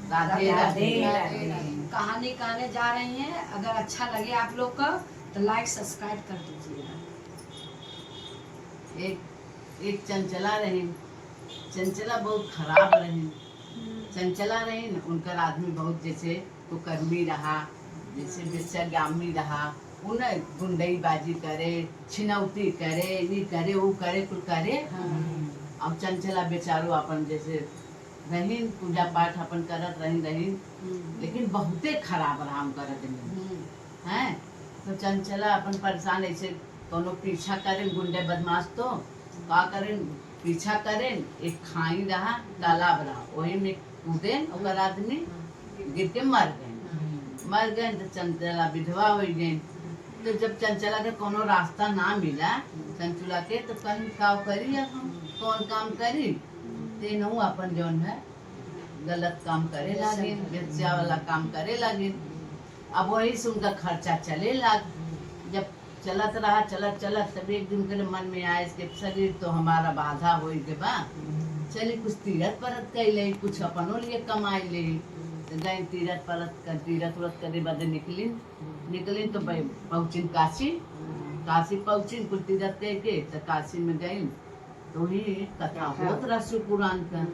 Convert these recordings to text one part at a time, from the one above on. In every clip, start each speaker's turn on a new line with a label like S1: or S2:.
S1: राधे राधे।
S2: कहानी कहने जा रही हैं, अगर अच्छा लगे आप लोग का तो लाइक सब्सक्राइब कर दीजिएगा।
S1: एक चंचला रही, चंचला बहुत खराब रही। चंचला रही न, उनका आदमी बहुत जैसे कुकर्मी रहा, जैसे बेचैगामी रहा। वो न गुंडई बाजी करे, छिनौती करे, ये करे वो करे कुल करे। अब चंचला बेचारो अपन जैसे रही पूजा पाठ अपन करत रही, लेकिन बहुते खराब रहा उनका आदमी हैं। तो चंचला अपन परेशान ऐसे कोनो पीछा करें गुंडे बदमाश तो का करें, पीछा करें। एक खाई रहा, तालाब रहा, वही में कूदे और आदमी गिर के मर गए। तो चंचला विधवा हो गई। तो जब चंचला के कोनो रास्ता ना मिला चंचला के, तो कहीं का करी, अब हम कौन काम करी। तेनहु अपन जौन है गलत काम करे लगे, बेचा वाला काम करे लगे। अब वही से उनका खर्चा चले लग। जब चलत रहा चलत तब एक दिन के मन में आए इसके शरीर तो हमारा बाधा हो के बा, चली कुछ तीरथ परत कर ले, कुछ अपनों लिए कमाई ले। तो गए तीरथ व्रत करे बदे निकली तो पहुँचिन काशी पहुँचिन कुछ तीरथ कह के। तो काशी में गई तो ही कथा होत रहा शिव पुराण का।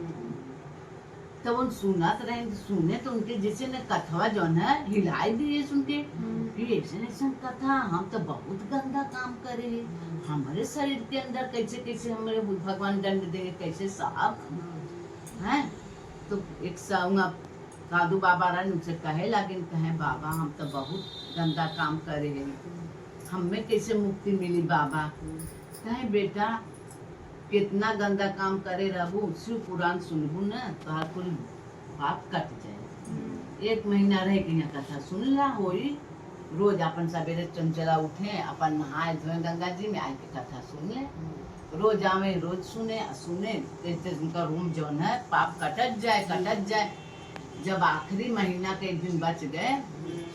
S1: तब उन सुनत रहे, सुने तो उनके जैसे ने कथवा जो है हिलाई दिए सुन के कि ऐसे कथा हम तो बहुत गंदा काम करे है, हमारे शरीर के अंदर कैसे हमारे भगवान दंड देंगे, कैसे साफ है। तो एक साधु बाबा रहे उनसे कहे लगे, कहे बाबा हम तो बहुत गंदा काम करे है, हमें कैसे मुक्ति मिली बाबा। कहे बेटा कितना गंदा काम करे रहू, शिव पुराण सुनबू न तो हर कुल पाप कट जाए। एक महीना रह के यहाँ कथा सुन ला होई। रोज अपन सवेरे चंचला उठे, अपन नहाए धोए गंगा जी में, आके कथा सुन ले। रोज आवे रोज सुने जैसे उनका रूम जो है पाप कटत जाए। जब आखिरी महीना के दिन बच गए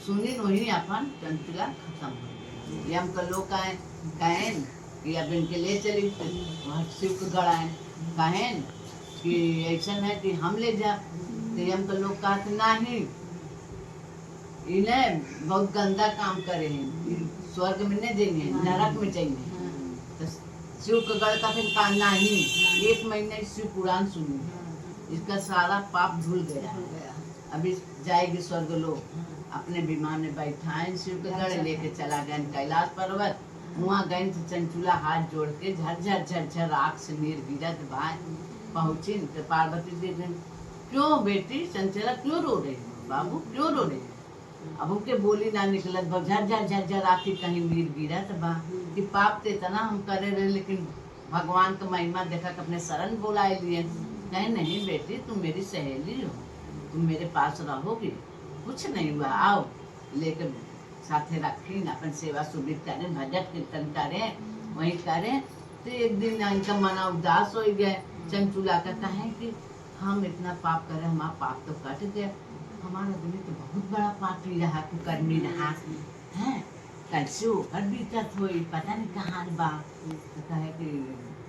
S1: सुनी वही अपन चंचला खत्म हो गई। ये हमको लोग कहें कि अब इनके ले चली शिव के गढ़ाएं, कहें कि ऐसा है कि हम ले जा। तो हमको लोग कहते नहीं, इन्हें बहुत गंदा काम करे हैं, स्वर्ग में नहीं देंगे, नरक में चाहिए। तो शिव के गढ़ का फिर कहा नहीं, एक महीने शिव पुराण सुनी, इसका सारा पाप धुल गया। अभी जाएगी स्वर्ग लोग, अपने विमान में बैठाएं शिव के गढ़ लेके चला गया कैलाश पर्वत। वहाँ गए तो चंचुला हाथ जोड़ के झरझर आँख से नीर गिरत भाई पहुँची। तो पार्वती देवी क्यों बेटी चंचला क्यों रो रही है, बाबू क्यों रो रही है। अब उनके बोली ना निकलत, झरझर आके कहीं नीर गिरत बा कि पाप तो इतना हम करे रहे, लेकिन भगवान का महिमा देखा कि अपने शरण बुलाए लिए। कहे नहीं बेटी तुम मेरी सहेली हो, तुम मेरे पास रहोगी, कुछ नहीं हुआ, आओ। लेकर साथे रखी अपन सेवा सुविध करें, भजन कीर्तन करें, वही करें। तो एक दिन इनका मना उदास हो गया। चंचुला कहता है कि हम इतना पाप करें, हमारा पाप तो कट गया, हमारा आदमी तो बहुत बड़ा पापी रहा, कुकर्मी रहा है, कैसे होकर बीतत हुई पता नहीं कहाँ बा। तो कहे कि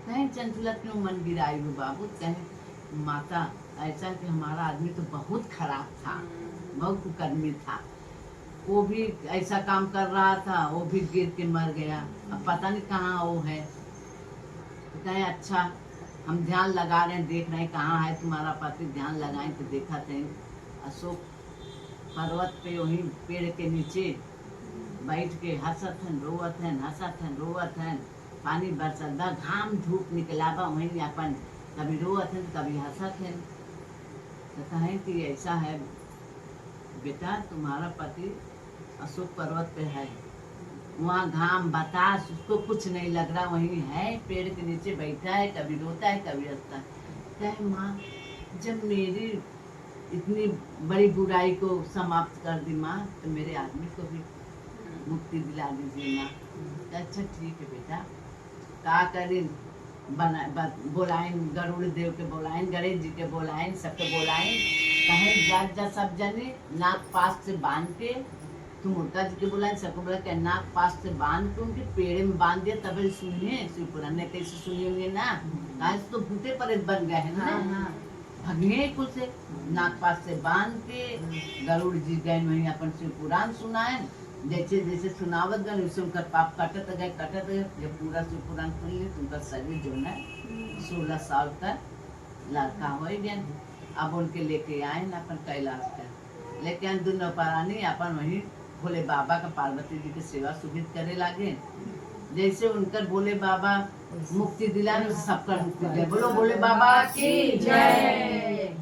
S1: कहीं चंचुला क्यों मन गिराई हो बाबू। कहे माता ऐसा कि हमारा आदमी तो बहुत खराब था, बहुत कुकर्मी था, वो भी ऐसा काम कर रहा था, वो भी गिर के मर गया, अब पता नहीं कहाँ वो है। तो कहें अच्छा हम ध्यान लगा रहे हैं, देख रहे हैं कहाँ है तुम्हारा पति, ध्यान लगाएं तो देखा थे अशोक पर्वत पे वही पेड़ के नीचे बैठ के हंसत हैं, पानी बरसत बा, घाम धूप निकला बा, वहीं अपन कभी रोवत हैं कभी हंसत हैं। तो कहें कि ऐसा है बेटा तुम्हारा पति अशोक पर्वत पे है, वहाँ घाम बतास उसको कुछ नहीं लग रहा, वहीं है पेड़ के नीचे बैठा है, कभी रोता है कभी हंसता है। कहे माँ जब मेरी इतनी बड़ी बुराई को समाप्त कर दी माँ, तो मेरे आदमी को भी मुक्ति दिला दीजिए माँ। तो अच्छा ठीक है बेटा, का करें बोलाएं गरुड़ देव के बोलाएं, गणेश जी के बोलाएं, सबके बोलाएं। कहें जा सब जने नाक पास से बांध के, तुम उनका जी के बोलाएं, सबको बोला के नाक पास से बांध के उनके पेड़ में बांध दिया, तब सुनिए शिव पुराण। कैसे सुनिए ना, आज तो भूते परेत बन गए हैं ना, भगने कुल से नाक पास से बांध के गरुड़ जी गए वहीं अपन शिव पुराण सुनाए, जैसे जैसे सुनावत गए वैसे उनका पाप कटत गए जब पूरा शिव पुराण सुन लिए तो उनका शरीर जो है 16 साल का लड़का हो गया। अब उनके लेके आए न अपन कैलाश का लेके आए दोनों प्राणी अपन वहीं भोले बाबा का पार्वती जी की सेवा सुविध करे लागे। जैसे उनकर भोले बाबा मुक्ति दिला सबका मुक्ति दिला। बोलो भोले बाबा की जय।